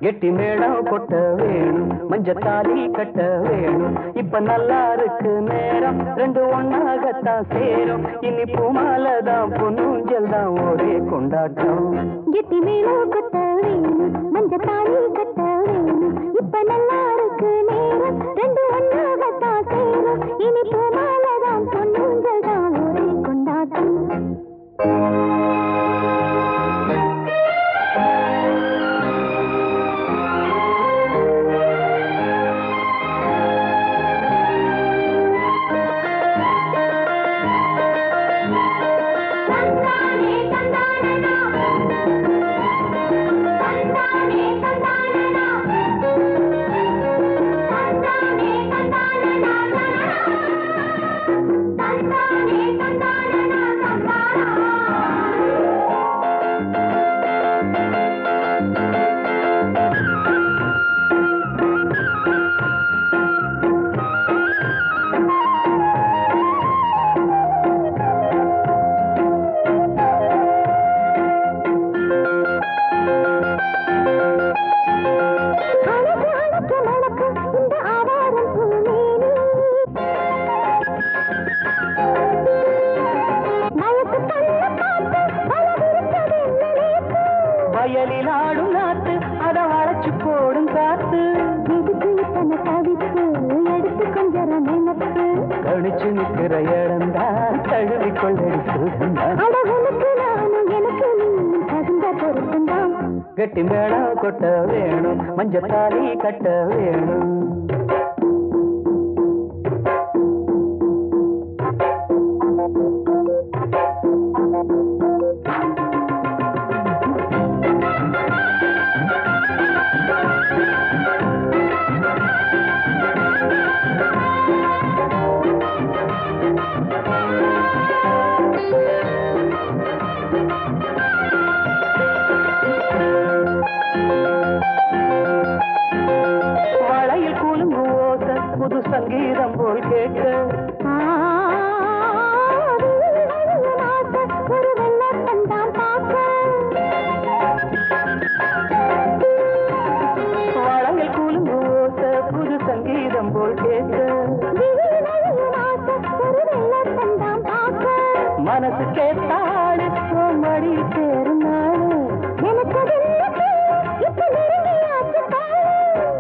கெட்டி மேளம் கொட்ட வேணும், மஞ்சத்தாலி கட்ட வேணும். இப்ப நல்லா இருக்கு நேரம், ரெண்டு ஒன்னாகத்தான் சேரும். இனி பூமாலதான் பொன்னூஞ்சல் தான் ஒரே கொண்டாட்டம். கெட்டி மேளம் கொட்ட வேணும், மஞ்சத்தாலி கட்ட வேணும். இப்ப நல்லா இருக்கு நேரம், ரெண்டு ஒன்னாகத்தான் சேரும். இனி பூமாலதான் பொன்னூஞ்சல் தான் ஒரே கொண்டாட்டம். வயலில் ஆடும் நாத்து, அத வளைச்சு போடும் காத்து. எதுக்கு இத்தனை தவிப்பு, எடுத்து கொஞ்சம் நினைப்பு. கழிச்சு நிற்கிற இடம்தான் தழுவி கொள்ளடி சுகந்தான். அழகுனுக்கு நானும் எனக்கு நீ தகுந்த பொருத்தந்தான். கெட்டி மேளம் கொட்ட வேணும், மஞ்சத்தாலி கட்ட வேணும். வளையில் கூலுங்கு ஓசை புது சங்கீதம் போல் கேட்க. ஒரு வெள்ளத்தந்தான் பார்க்க. வளையில் கூலுங்கு ஓசை புது சங்கீதம் போல் கேட்க. ஒரு வெள்ளத்தந்தான் பார்க்க. மனசு கேட்டாடு மடி சேரும் நாடு. எனக்கு இப்ப நெருங்கியாச்சு பாரு.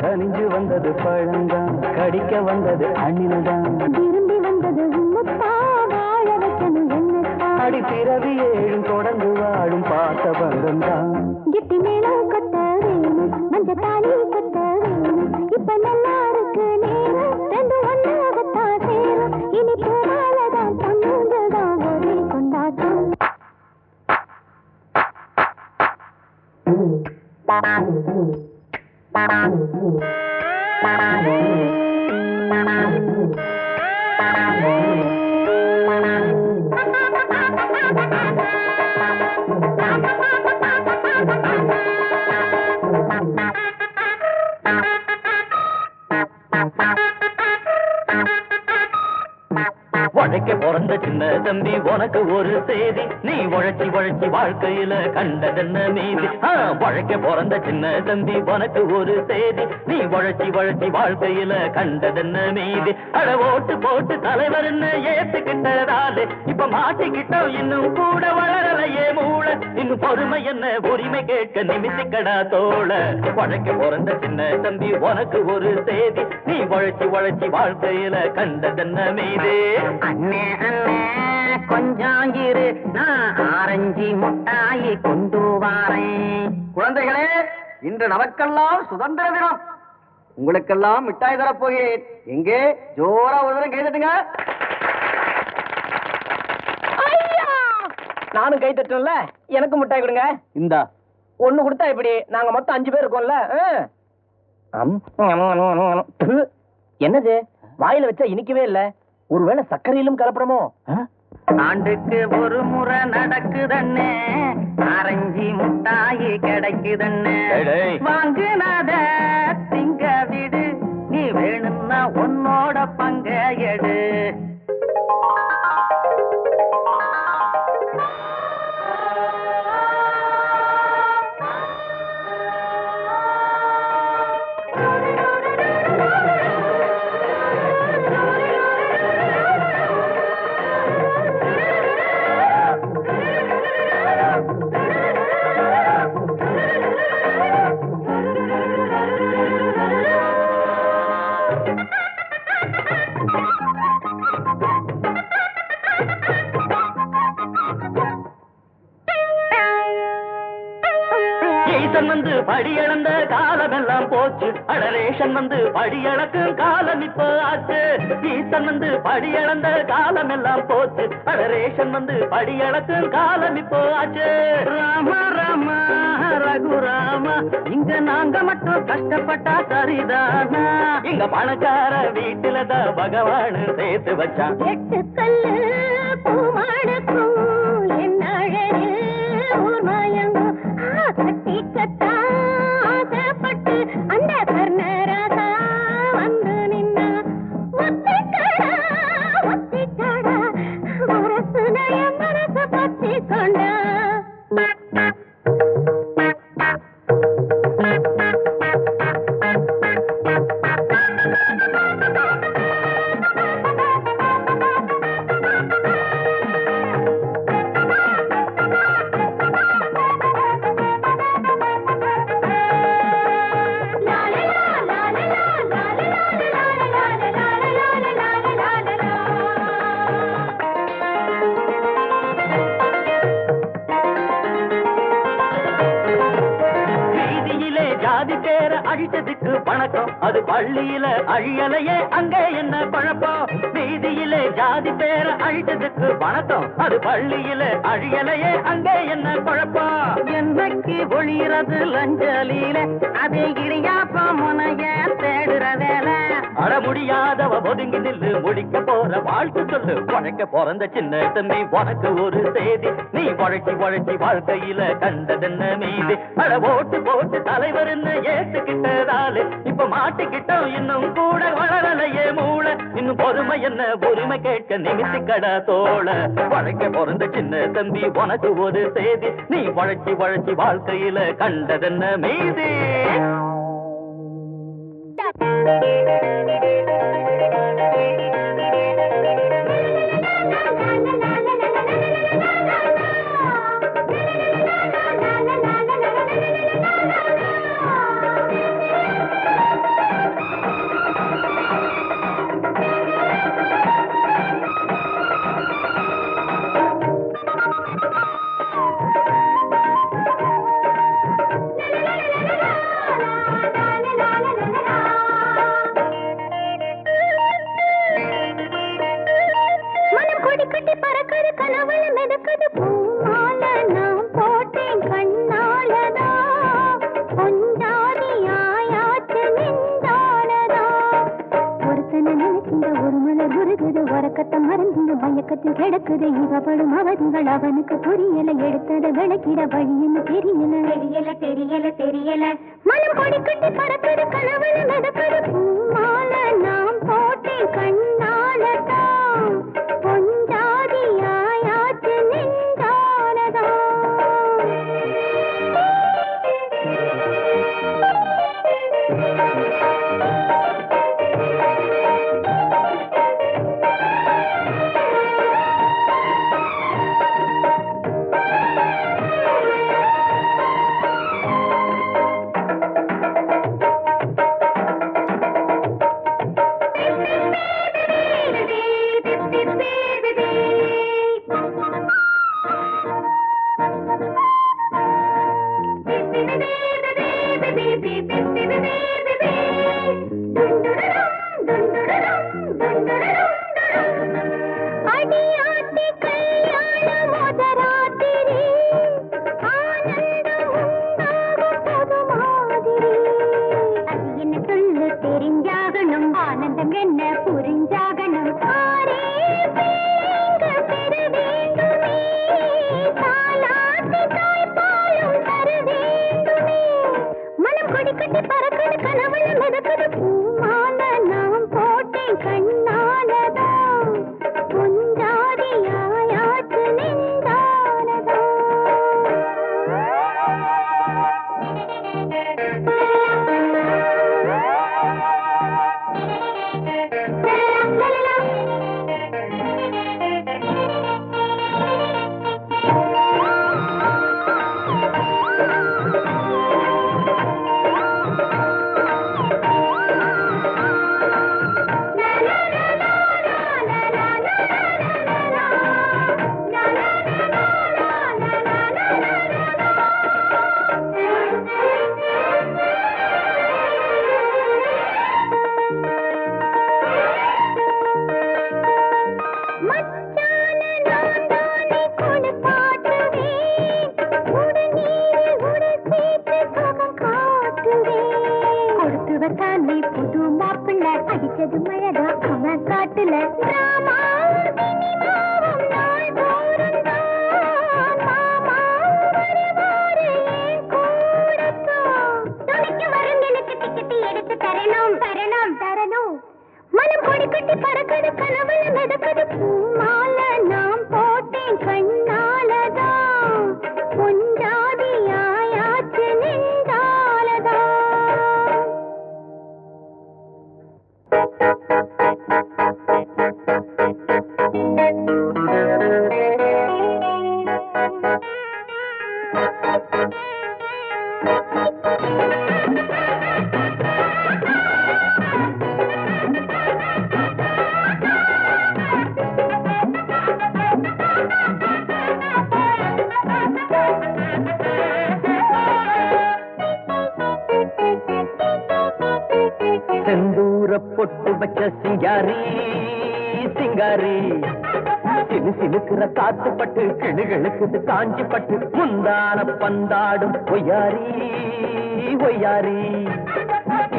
கனிஞ்சு வந்தது பழந்தான், கடிக்க வந்தது அணில்தான். விரும்பி வந்தது உன்னைத்தா, வாழ வைக்கணும் என்னத்தான். அடி பிறவி ஏழும் தொடர்ந்து வாழும் பாச பந்தம்தான். கெட்டி மேளம் கொட்ட வேணும், மஞ்சத்தாலி கட்ட வேணும். இப்ப நல்லா இருக்கு நேரம், ரெண்டு ஒன்னாகத்தான் சேரும். இனி பூமாலதான் பொன்னூஞ்சல்தான் ஒரே கொண்டாட்டம். உழைக்க பிறந்த சின்ன தம்பி உனக்கு ஒரு செய்தி, நீ உழைச்சி உழைச்சி வாழ்க்கையில கண்டதென்ன மீதி. உழைக்க பிறந்த சின்ன தம்பி உனக்கு ஒரு செய்தி, நீ உழைச்சி உழைச்சி வாழ்க்கையில கண்டதென்ன மீதி. அட ஓட்டு போட்டு தலைவர் ஏத்துக்கிட்டதாலே இப்ப மாட்டிக்கிட்டோம், இன்னும் கூட வளரலையே மூள. இன்னும் பொறுமை என்ன உரிமை கேட்க நிமித்திக்கடா தோழ. உழைக்க பிறந்த சின்ன தம்பி உனக்கு ஒரு செய்தி, நீ உழைச்சி உழைச்சி வாழ்க்கையில கண்டதென்ன மீதி. அண்ணே அண்ணே கொஞ்சம் இரு, நான் ஆரஞ்சு முட்டாயி கொண்டு வாரேன். குழந்தைகளே, இன்று நமக்கெல்லாம் சுதந்திர தினம். உங்களுக்கெல்லாம் மிட்டாய் தரப்போகிறேன். எங்கே ஜோரா ஒரு தரம் கை தட்டுங்க. நானும் கை தட்டும்ல, எனக்கு முட்டாய் கொடுங்க. இந்தா ஒண்ணு கொடுத்தா இப்படி நாங்க மொத்தம் 5 பேர் இருக்கோம்ல. என்னது வாயில வச்சா இனிக்கவே இல்ல, ஒருவேளை சர்க்கரையிலும் கலப்படமோ? ஆண்டுக்கு ஒரு முறை நடக்குதண்ணே, ஆரஞ்சு முட்டாயி கிடைக்குதண்ணே. வாங்குனத திங்க விடு, நீ வேணும்னா உன்னோட பங்க எடு. படி இழந்த காலமெல்லாம் போச்சு அடரேஷன் வந்து படி இழக்கும் காலம் இப்போ ஆச்சு ஈசன் வந்து படி இழந்த காலமெல்லாம் போச்சு அடரேஷன் வந்து படி இழக்கும் காலம் இப்போ ஆச்சு ராம ராம ரகுராமா இங்க நாங்க மட்டும் கஷ்டப்பட்டா சரிதானா இங்க பணக்கார வீட்டுலதான் பகவான் சேர்த்து வச்சான் 8 கல்லு பூமாடக்கும் என்ன அழகு ஊர் மயங்கும் கட்டி கட்டா ஆசைப்பட்டு அந்த கர்ணராசா வந்து நின்னா ஒத்திக்கடா ஒத்திக்கடா மனசு நய மனசு பத்தி கொண்டா அழிச்சதுக்கு வணக்கம் அது பள்ளியில அழியலையே அங்க என்ன குழப்பம் வீதியிலே ஜாதி பேர அழிச்சதுக்கு வணக்கம் அது பள்ளியில அழியலையே அங்க என்ன குழப்பம் என்னைக்கு ஒளிறது லஞ்சலியில அதே இடியாப்ப முனைய தேடுற வேலை அட முடியாதவ ஒதுங்கி நில்லு முடிக்க போற வாழ்க்கை சொல்லு உழைக்க பிறந்த சின்ன தம்பி உனக்கு ஒரு செய்தி நீ உழைச்சி உழைச்சி வாழ்க்கையில கண்டதென்ன மீது அட ஓட்டு போட்டு தலைவர்னு ஏத்துக்கிட்டதாலே இப்ப மாட்டிக்கிட்டோம் இன்னும் கூட வளரலையே மூளை இன்னும் பொறுமை என்ன உரிமை கேட்க நிமித்திக்கடா தோழ உழைக்க பிறந்த சின்ன தம்பி உனக்கு ஒரு செய்தி நீ உழைச்சி உழைச்சி வாழ்க்கையில கண்டதென்ன மீது அவனுக்கு புரியல எடுத்தத விளக்கிட வழின்னு தெரியல தெரியல தெரியல தெரியல மனம் கொடி கட்டி பறக்குது கனவுல நடக்குது பூமால நாம் போட்டேன் கண்ணாலதான் பொஞ்சாதி ஆயாச்சு நின்றானதா இவத்தானே புது மாப்பிள்ள அடிச்சது மழைதான் அவன் காட்டுல டிராமா சினிமாவும் நாள் தோறும் தான் மாமா வருவாரு என் கூடத்தான் துணிக்கு வரும் எனக்கு டிக்கெட் எடுத்து தரணும் தரணும் தரணும் மனம் கொடி கட்டி பறக்குது கனவுல மிதக்குது பூமால நாம் போட்டேன் கண்ணாலதான் பொஞ்சாதி ஆயாச்சு நெஞ்சாலதான் செந்தூர பொட்டு வச்ச சிங்காரி சிங்காரி சிலு சிலுக்குற காத்து பட்டு கிளுகளுக்குது காஞ்சி பட்டு முந்தான பந்தாடும் ஒய்யாரி ஒய்யாரி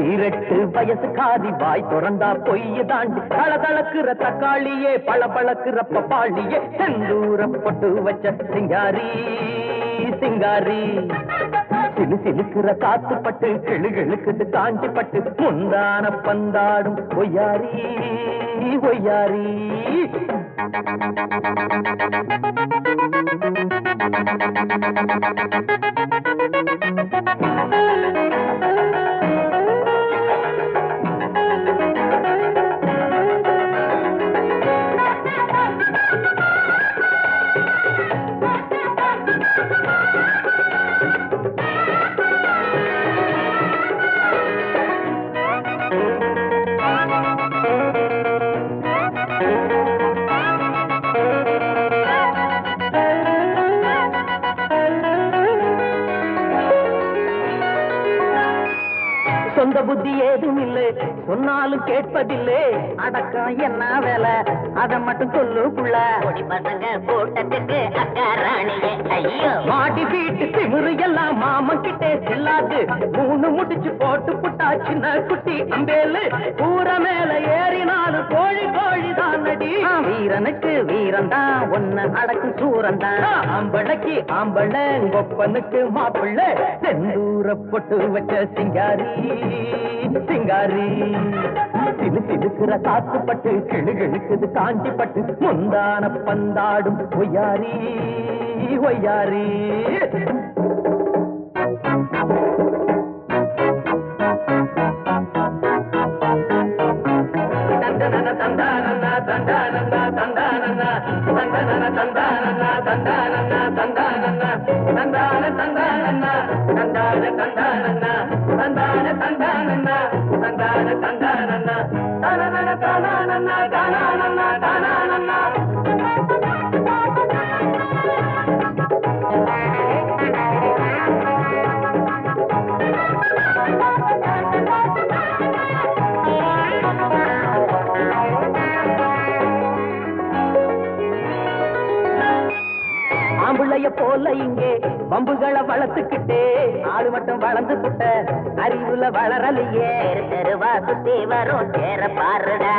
ஈரட்டு வயசு காதி வாய் திறந்தா பொய்ய தாண்டி தளதளக்குற தக்காளியே பளபளக்குற பப்பாளியே செந்தூர பொட்டு வச்ச சிங்காரி சிங்காரி சிலு சிலுக்குற காத்து பட்டு கிளுகளுக்குது காஞ்சி பட்டு முந்தான பந்தாடும் ஒய்யாரி ஒய்யாரி சொந்த புத்தி ஏதும் இல்லை சொன்னாலும் கேட்பதில்லை அடக்கம் என்ன வேலை அதை மட்டும் சொல்லு புள்ள பசங்க கூட்டத்துக்கு அக்கா ராணியே ஐயோ மாடி வீட்டு திமிரு எல்லாம் மாமன் கிட்டே செல்லாது மூணு முடிச்சு போட்டு புட்டா சின்ன குட்டி அம்பேலு கூற மேல ஏறினாலும் கோழி கோழி தான் நடி வீரனுக்கு வீரன் தான் ஒன்னு அடக்கு சூரன் தான் ஆம்பளைக்கு ஆம்பளை கொப்பனுக்கு மாப்பிள்ளை செந்தூர பொட்டு வச்ச சிங்காரி சிங்காரி சிலு சிலுக்குற காத்து பட்டு கிளுகிழுக்குது காஞ்சி பட்டு முந்தான பந்தாடும் ஒய்யாரி ஒய்யாரி தந்தன தந்தானன்னா தந்தானன்னா தந்தானன்னா தந்தன தந்தானன்னா தந்தானன்னா தந்தானன்னா தந்தான தந்தானன்னா தந்தான தந்தானன்னா தந்தான தந்தானன்னா தந்தான தந்தானன்னா தனனன தனானன்னா தனானன்னா தனானன்னா ஆம்புள்ளைய போல இங்கே பம்புகளை வளர்த்துக்கிட்டே ஆளு மட்டும் வளர்ந்து புட்ட அறிவுல வளரலையே தெருவா சுத்தி வரும் சேர பாருடா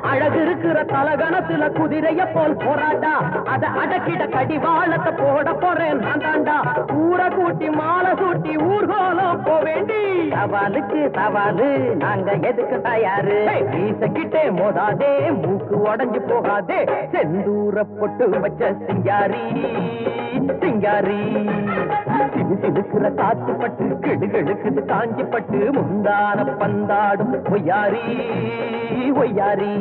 அழகு இருக்கிற தலகணத்துல குதிரைய போல் போராட்டா அத அடக்கிட கடிவாளத்தை போட போறேன் நான் தாண்டா ஊர கூட்டி மாலை சூட்டி ஊர்கோலம் போவேண்டி சவாலுக்கு சவாலு நாங்க எதுக்கு தயாரு வீசக்கிட்டே மோதாதே மூக்கு உடஞ்சு போகாதே செந்தூர பொட்டு வச்ச சிங்காரி சிங்காரி சிலு சிலுக்குற காத்து பட்டு கிடுகிடுக்குது காஞ்சி பட்டு முந்தான பந்தாடும் ஒய்யாரி ஒய்யாரி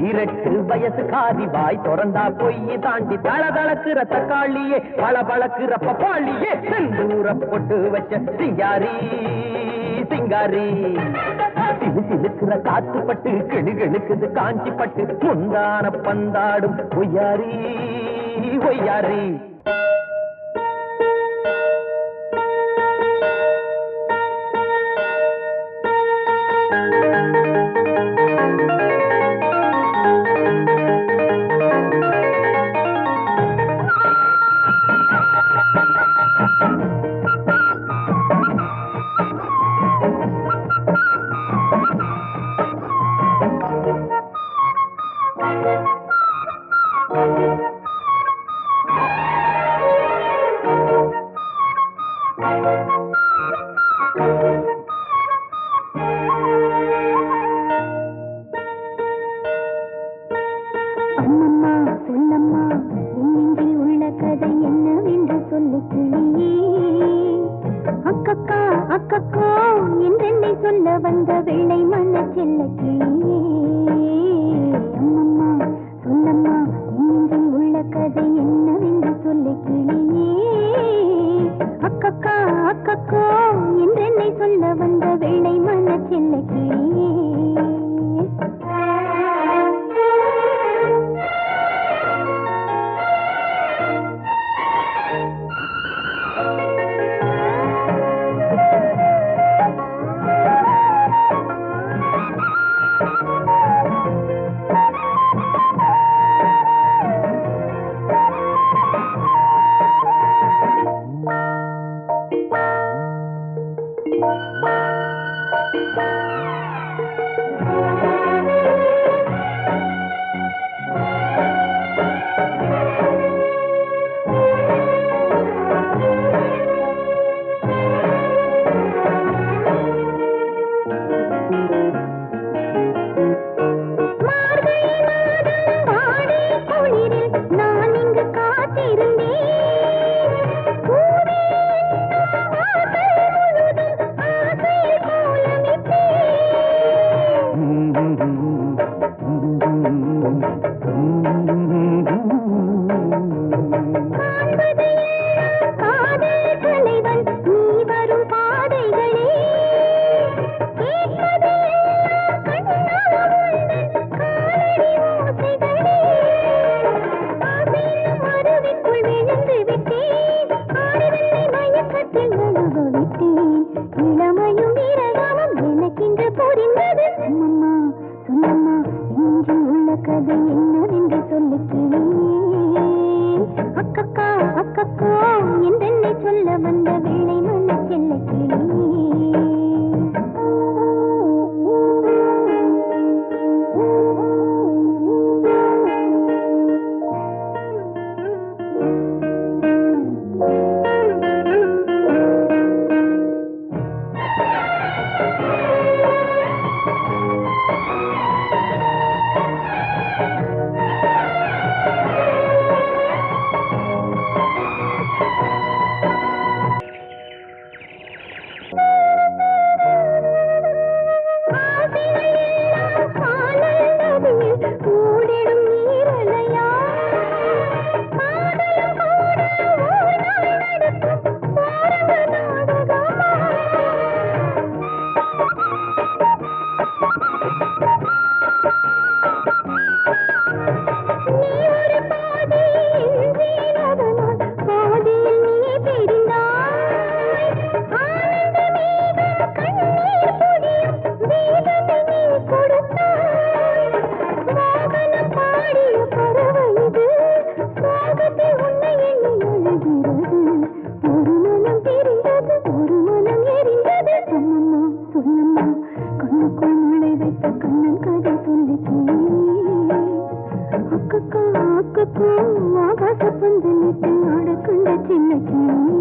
ஈரட்டு வயசு காதி வாய் திறந்தா பொய்யை தாண்டி தளதளக்குற தக்காளியே பளபளக்குற பப்பாளியே செந்தூர பொட்டு வச்ச சிங்காரி சிங்காரி சிலு சிலுக்குற காத்து பட்டு கிடுகிடுக்குது காஞ்சி பட்டு முந்தான பந்தாடும் ஒய்யாரி ஒய்யாரி வந்த வெள்ளை மன செல்ல கிளியே அம்மம்மா சொல்லம்மா இன்னெஞ்சில் உள்ள கதை என்னவென்று சொல்ல கிளியே அக்கக்கா அக்கக்கோ என்றென்னை சொல்ல வந்த வெள்ளை மன செல்ல கிளியே ஆகாச பந்து நீட்டு ஆடக்கண்ட சின்ன கிளி